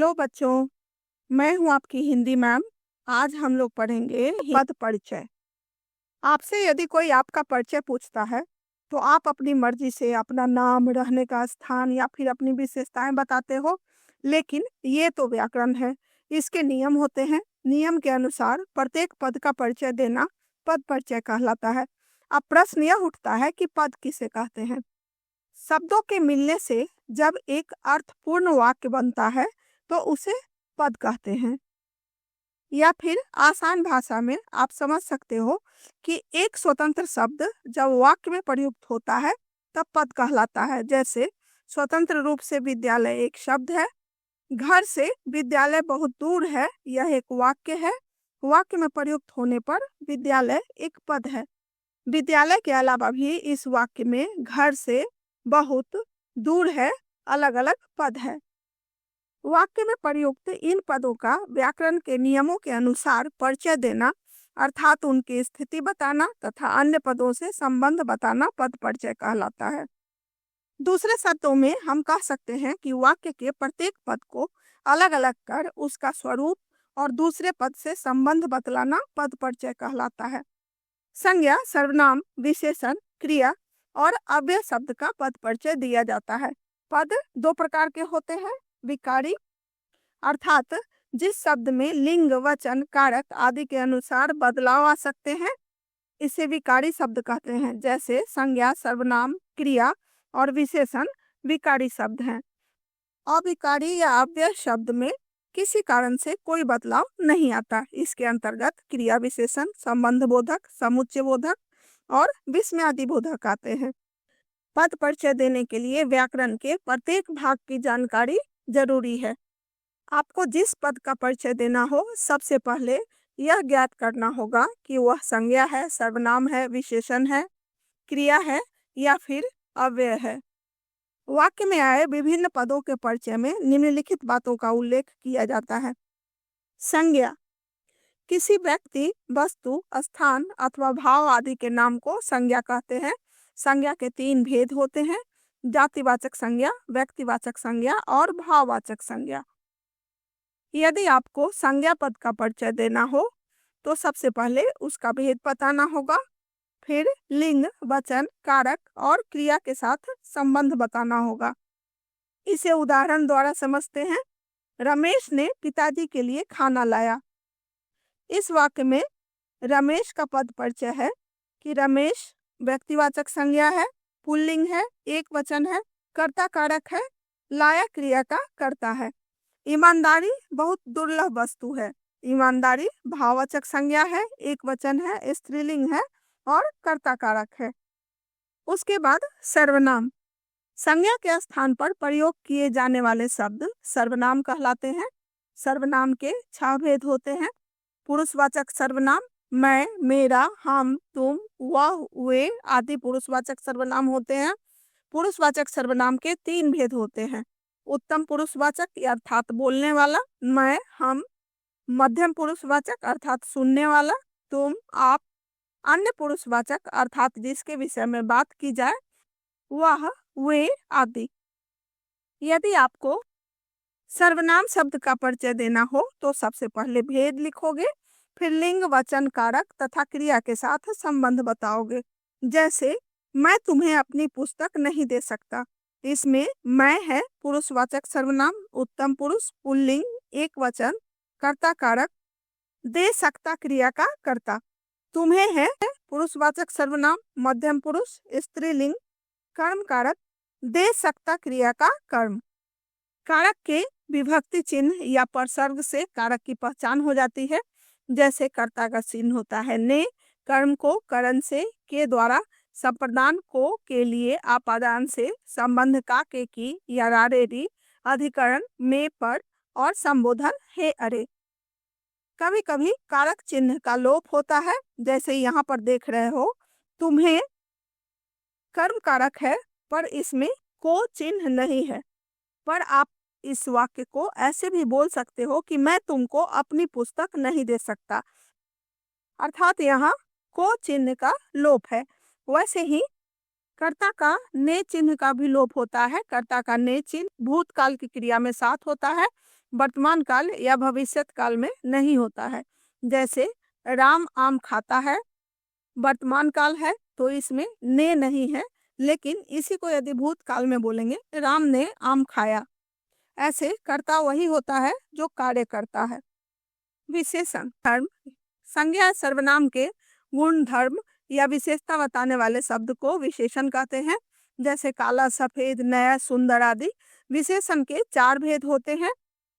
Hello बच्चों, मैं हूँ आपकी हिंदी मैम। आज हम लोग पढ़ेंगे पद परिचय। आपसे यदि कोई आपका परिचय पूछता है, तो आप अपनी मर्जी से अपना नाम, रहने का स्थान या फिर अपनी विशेषताएं बताते हो। लेकिन ये तो व्याकरण है, इसके नियम होते हैं। नियम के अनुसार प्रत्येक पद का परिचय देना पद परिचय कहलाता है। अब प्रश्न यह उठता है कि पद किसे कहते हैं। शब्दों के मिलने से जब एक अर्थपूर्ण वाक्य बनता है, तो उसे पद कहते हैं। या फिर आसान भाषा में आप समझ सकते हो कि एक स्वतंत्र शब्द जब वाक्य में प्रयुक्त होता है, तब पद कहलाता है। जैसे स्वतंत्र रूप से विद्यालय एक शब्द है, घर से विद्यालय बहुत दूर है, यह एक वाक्य है। वाक्य में प्रयुक्त होने पर विद्यालय एक पद है। विद्यालय के अलावा भी इस वाक्य में घर से बहुत दूर है अलग अलग पद है। वाक्य में प्रयुक्त इन पदों का व्याकरण के नियमों के अनुसार परिचय देना, अर्थात उनकी स्थिति बताना तथा अन्य पदों से संबंध बताना पद परिचय कहलाता है। दूसरे शब्दों में हम कह सकते हैं कि वाक्य के प्रत्येक पद को अलग अलग कर उसका स्वरूप और दूसरे पद से संबंध बतलाना पद परिचय कहलाता है। संज्ञा, सर्वनाम, विशेषण, क्रिया और अव्यय शब्द का पद परिचय दिया जाता है। पद दो प्रकार के होते हैं। विकारी अर्थात जिस शब्द में लिंग, वचन, कारक आदि के अनुसार बदलाव आ सकते हैं, इसे विकारी शब्द कहते हैं। जैसे संज्ञा, सर्वनाम, क्रिया और विशेषण विकारी शब्द हैं। अविकारी या अव्यय शब्द में किसी कारण से कोई बदलाव नहीं आता। इसके अंतर्गत क्रिया विशेषण, संबंध बोधक, समुच्चय बोधक और विस्मयादि बोधक आते हैं। पद परिचय देने के लिए व्याकरण के प्रत्येक भाग की जानकारी जरूरी है। आपको जिस पद का परिचय देना हो, सबसे पहले यह ज्ञात करना होगा कि वह संज्ञा है, सर्वनाम है, विशेषण है, क्रिया है या फिर अव्यय है। वाक्य में आए विभिन्न पदों के परिचय में निम्नलिखित बातों का उल्लेख किया जाता है। संज्ञा, किसी व्यक्ति, वस्तु, स्थान अथवा भाव आदि के नाम को संज्ञा कहते हैं। संज्ञा के तीन भेद होते हैं: जातिवाचक संज्ञा, व्यक्तिवाचक संज्ञा और भाववाचक संज्ञा। यदि आपको संज्ञा पद का परिचय देना हो, तो सबसे पहले उसका भेद बताना होगा। फिर लिंग, वचन, कारक और क्रिया के साथ संबंध बताना होगा। इसे उदाहरण द्वारा समझते हैं। रमेश ने पिताजी के लिए खाना लाया। इस वाक्य में रमेश का पद परिचय है कि रमेश व्यक्तिवाचक संज्ञा है, पुल्लिंग है, एक वचन है, कर्ता कारक है, लाया क्रिया का कर्ता है। ईमानदारी बहुत दुर्लभ वस्तु है। ईमानदारी भाववाचक संज्ञा है, एक वचन है, स्त्रीलिंग है और कर्ता कारक है। उसके बाद सर्वनाम, संज्ञा के स्थान पर प्रयोग किए जाने वाले शब्द सर्वनाम कहलाते हैं। सर्वनाम के 6 भेद होते हैं। पुरुषवाचक सर्वनाम मैं, मेरा, हम, तुम, वह, वे आदि पुरुषवाचक सर्वनाम होते हैं। पुरुषवाचक सर्वनाम के 3 भेद होते हैं: उत्तम पुरुषवाचक अर्थात बोलने वाला, मैं, हम, मध्यम पुरुषवाचक अर्थात सुनने वाला, तुम, आप, अन्य पुरुषवाचक अर्थात जिसके विषय में बात की जाए, वह, वे आदि। यदि आपको सर्वनाम शब्द का परिचय देना हो, तो सबसे पहले भेद लिखोगे, फिर लिंग, वचन, कारक तथा क्रिया के साथ संबंध बताओगे। जैसे मैं तुम्हें अपनी पुस्तक नहीं दे सकता। इसमें मैं है पुरुषवाचक सर्वनाम, उत्तम पुरुष, पुल्लिंग, एक वचन, कर्ता कारक, दे सकता क्रिया का कर्ता। तुम्हें है पुरुषवाचक सर्वनाम, मध्यम पुरुष, स्त्रीलिंग, कर्म कारक, दे सकता क्रिया का कर्म। कारक के विभक्ति चिन्ह या परसर्ग से कारक की पहचान हो जाती है। जैसे कर्ता का चिन्ह होता है ने, कर्म को करण से के द्वारा, संप्रदान को के लिए आपादान से, संबंध का के की या रारे री, अधिकरण में पर और संबोधन हे अरे। कभी कभी कारक चिन्ह का लोप होता है। जैसे यहाँ पर देख रहे हो, तुम्हें कर्म कारक है पर इसमें को चिन्ह नहीं है। पर आप इस वाक्य को ऐसे भी बोल सकते हो कि मैं तुमको अपनी पुस्तक नहीं दे सकता, अर्थात यहाँ को चिन्ह का लोप है। वैसे ही कर्ता का ने चिन्ह का भी लोप होता है। कर्ता का ने चिन्ह भूतकाल की क्रिया में साथ होता है, वर्तमान काल या भविष्यत काल में नहीं होता है। जैसे राम आम खाता है, वर्तमान काल है तो इसमें ने नहीं है, लेकिन इसी को यदि भूतकाल में बोलेंगे राम ने आम खाया। ऐसे कर्ता वही होता है जो कार्य करता है। विशेषण धर्म संज्ञा सर्वनाम के गुण धर्म या विशेषता बताने वाले शब्द को विशेषण कहते हैं। जैसे काला, सफेद, नया, सुंदर आदि। विशेषण के 4 भेद होते हैं: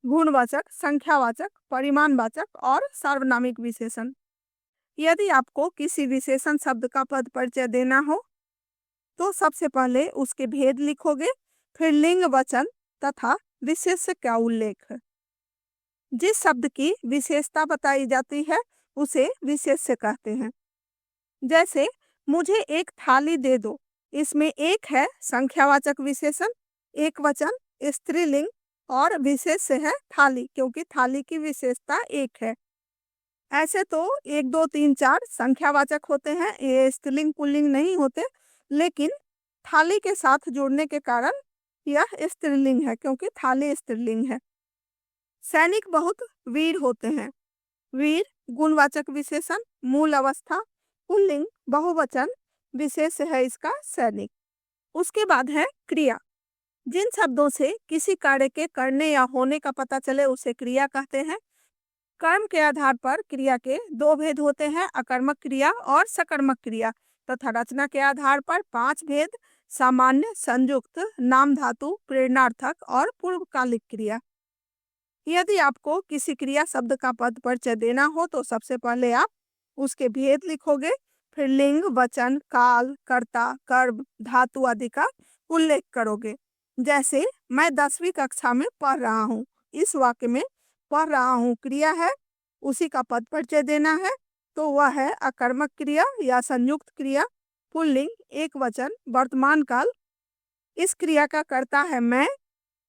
गुणवाचक, संख्यावाचक, परिमाणवाचक और सार्वनामिक विशेषण। यदि आपको किसी विशेषण शब्द का पद परिचय देना हो तो सबसे पहले उसके भेद लिखोगे, फिर लिंग, वचन तथा विशेष्य का उल्लेख। जिस शब्द की विशेषता बताई जाती है उसे विशेष्य कहते हैं। जैसे मुझे एक थाली दे दो, इसमें एक है संख्यावाचक विशेषण, एक वचन, स्त्रीलिंग और विशेष्य है थाली, क्योंकि थाली की विशेषता एक है। ऐसे तो 1 2 3 4 संख्यावाचक होते हैं, ये स्त्रीलिंग पुल्लिंग नहीं होते, लेकिन थाली के साथ जोड़ने के कारण यह स्त्रीलिंग है, क्योंकि थाली स्त्रीलिंग है। सैनिक बहुत वीर होते हैं। वीर गुणवाचक विशेषण, मूल अवस्था, पुल्लिंग, बहुवचन, विशेष्य है इसका सैनिक। उसके बाद है क्रिया। जिन शब्दों से किसी कार्य के करने या होने का पता चले उसे क्रिया कहते हैं। कर्म के आधार पर क्रिया के 2 भेद होते हैं: अकर्मक क्रिया और सकर्मक क्रिया। तथा रचना के आधार पर 5 भेद: सामान्य, संयुक्त, नाम धातु, प्रेरणार्थक और पूर्वकालिक क्रिया। यदि आपको किसी क्रिया शब्द का पद परिचय देना हो तो सबसे पहले आप उसके भेद लिखोगे, फिर लिंग, वचन, काल, कर्ता, कर्म, धातु आदि का उल्लेख करोगे। जैसे मैं 10वीं कक्षा में पढ़ रहा हूँ, इस वाक्य में पढ़ रहा हूँ क्रिया है, उसी का पद परिचय देना है तो वह है अकर्मक क्रिया या संयुक्त क्रिया, पुल्लिंग, एक वचन, वर्तमान काल। इस क्रिया का कर्ता है मैं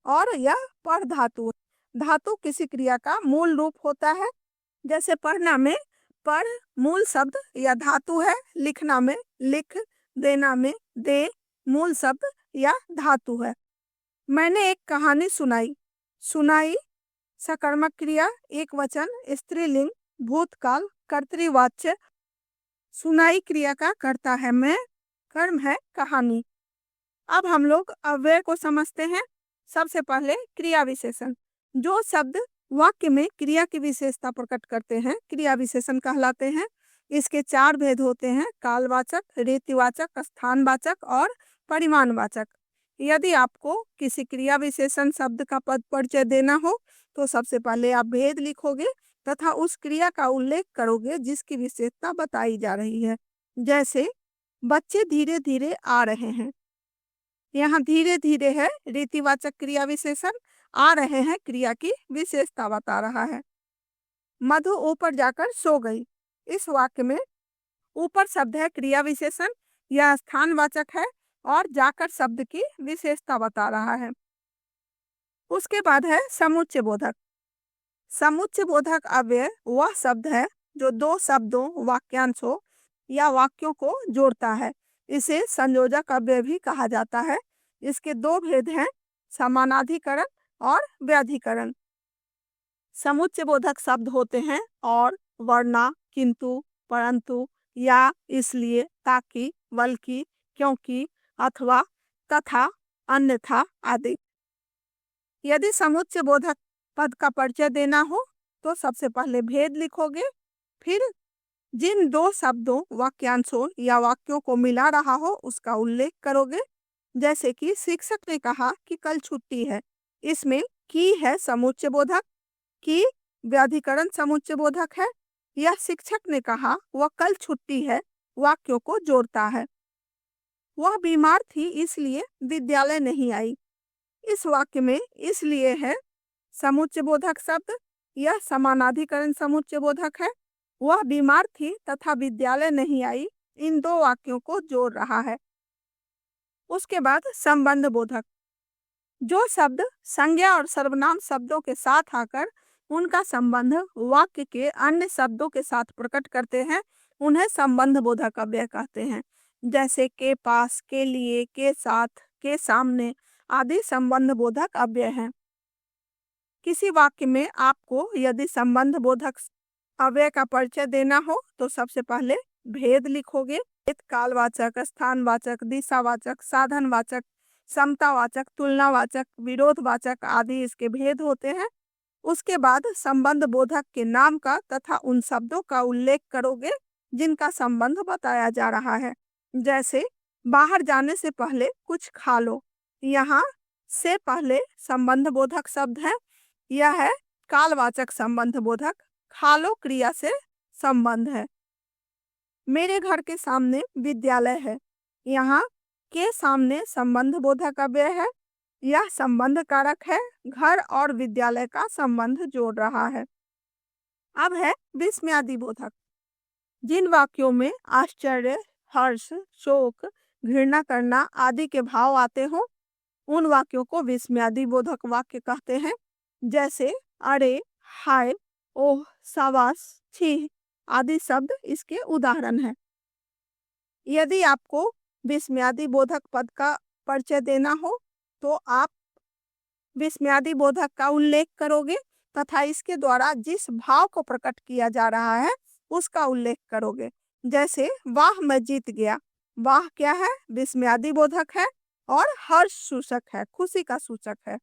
और यह पर धातु। धातु किसी क्रिया का मूल रूप होता है। जैसे पढ़ना में पर मूल शब्द या धातु है, लिखना में लिख, देना में दे मूल शब्द या धातु है। मैंने एक कहानी सुनाई, सुनाई सकर्मक क्रिया, एक वचन, स्त्रीलिंग, भूतकाल, कर्तृवाच्य। सुनाई क्रिया का कर्ता है मैं, कर्म है कहानी। अब हम लोग अव्यय को समझते हैं। सबसे पहले क्रिया विशेषण। जो शब्द वाक्य में क्रिया की विशेषता प्रकट करते हैं क्रिया विशेषण कहलाते हैं। इसके 4 भेद होते हैं: कालवाचक, रीतिवाचक, स्थानवाचक और परिमाणवाचक। यदि आपको किसी क्रिया विशेषण शब्द का पद परिचय देना हो तो सबसे पहले आप भेद लिखोगे तथा उस क्रिया का उल्लेख करोगे जिसकी विशेषता बताई जा रही है। जैसे बच्चे धीरे धीरे आ रहे हैं, यहाँ धीरे धीरे है रीतिवाचक क्रिया विशेषण, आ रहे हैं क्रिया की विशेषता बता रहा है। मधु ऊपर जाकर सो गई, इस वाक्य में ऊपर शब्द है क्रिया विशेषण, यह स्थानवाचक है और जाकर शब्द की विशेषता बता रहा है। उसके बाद है समुच्चय बोधक। समुच्चय बोधक अव्यय वह शब्द है जो 2 शब्दों, वाक्यांशों या वाक्यों को जोड़ता है। इसे संयोजक अव्यय भी कहा जाता है। इसके 2 भेद हैं: समानाधिकरण और व्याधिकरण। समुच्चय बोधक शब्द होते हैं और, वरना, किंतु, परंतु, या, इसलिए, ताकि, बल्कि, क्योंकि, अथवा, तथा, अन्यथा आदि। यदि समुच्चय बोधक पद का परिचय देना हो तो सबसे पहले भेद लिखोगे, फिर जिन 2 शब्दों, वाक्यांशों या वाक्यों को मिला रहा हो उसका उल्लेख करोगे। जैसे कि शिक्षक ने कहा कि कल छुट्टी है, इसमें की है समुच्चय बोधक, की व्याधिकरण समुच्चय बोधक है। यह शिक्षक ने कहा वह कल छुट्टी है वाक्यों को जोड़ता है। वह बीमार थी इसलिए विद्यालय नहीं आई, इस वाक्य में इसलिए है समुच्चय बोधक शब्द, यह समानाधिकरण समुच्चय बोधक है। वह बीमार थी तथा विद्यालय नहीं आई, इन 2 वाक्यों को जोड़ रहा है। उसके बाद संबंध बोधक। जो शब्द संज्ञा और सर्वनाम शब्दों के साथ आकर उनका संबंध वाक्य के अन्य शब्दों के साथ प्रकट करते हैं उन्हें संबंध बोधक अव्यय कहते हैं। जैसे के पास, के लिए, के साथ, के सामने आदि संबंध बोधक अव्यय हैं। किसी वाक्य में आपको यदि संबंध बोधक अव्यय का परिचय देना हो तो सबसे पहले भेद लिखोगे। भेद कालवाचक, स्थानवाचक, दिशावाचक, साधनवाचक, समतावाचक, तुलनावाचक, विरोधवाचक आदि इसके भेद होते हैं। उसके बाद संबंध बोधक के नाम का तथा उन शब्दों का उल्लेख करोगे जिनका संबंध बताया जा रहा है। जैसे बाहर जाने से पहले कुछ खा लो। यहाँ से पहले संबंध बोधक शब्द है। यह है कालवाचक संबंध बोधक। खा लो क्रिया से संबंध है। मेरे घर के सामने विद्यालय है। यहाँ के सामने संबंध बोधक अव्यय है। यह संबंध कारक है, घर और विद्यालय का संबंध जोड़ रहा है। अब है विस्मयादि बोधक। जिन वाक्यों में आश्चर्य, हर्ष, शोक, घृणा करना आदि के भाव आते हो उन वाक्यों को विस्मयादि बोधक वाक्य कहते हैं। जैसे अरे, हाय, ओह, शाबाश, छी आदि शब्द इसके उदाहरण हैं। यदि आपको विस्मयादि बोधक पद का परिचय देना हो तो आप विस्मयादि बोधक का उल्लेख करोगे तथा इसके द्वारा जिस भाव को प्रकट किया जा रहा है उसका उल्लेख करोगे। जैसे वाह मैं जीत गया। वाह क्या है? विस्मयादि बोधक है और हर्ष सूचक है, खुशी का सूचक है।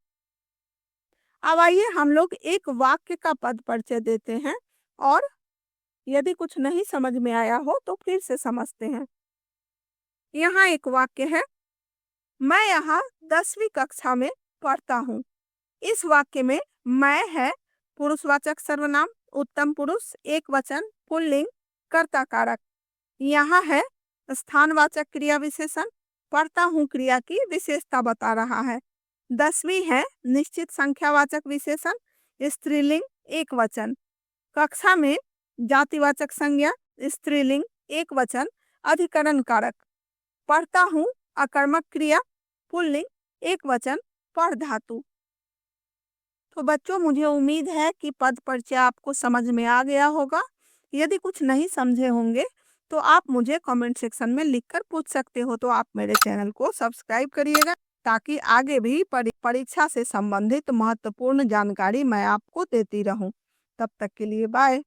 अब आइए हम लोग एक वाक्य का पद परिचय देते हैं और यदि कुछ नहीं समझ में आया हो तो फिर से समझते हैं। यहाँ एक वाक्य है, मैं यहाँ 10वीं कक्षा में पढ़ता हूँ। इस वाक्य में मैं है पुरुषवाचक सर्वनाम, उत्तम पुरुष, एक वचन, पुल्लिंग, कर्ता कारक। यहाँ है स्थानवाचक क्रिया विशेषण, पढ़ता हूँ क्रिया की विशेषता बता रहा है। 10वीं है निश्चित संख्यावाचक विशेषण, स्त्रीलिंग, एक वचन। कक्षा में जातिवाचक संज्ञा, स्त्रीलिंग, एक वचन, अधिकरण कारक। पढ़ता हूँ अकर्मक क्रिया, पुल्लिंग, एक वचन, पढ़ धातु। तो बच्चों मुझे उम्मीद है कि पद परिचय आपको समझ में आ गया होगा। यदि कुछ नहीं समझे होंगे तो आप मुझे कमेंट सेक्शन में लिखकर पूछ सकते हो। तो आप मेरे चैनल को सब्सक्राइब करिएगा ताकि आगे भी परीक्षा से संबंधित महत्वपूर्ण जानकारी मैं आपको देती रहूं। तब तक के लिए बाय।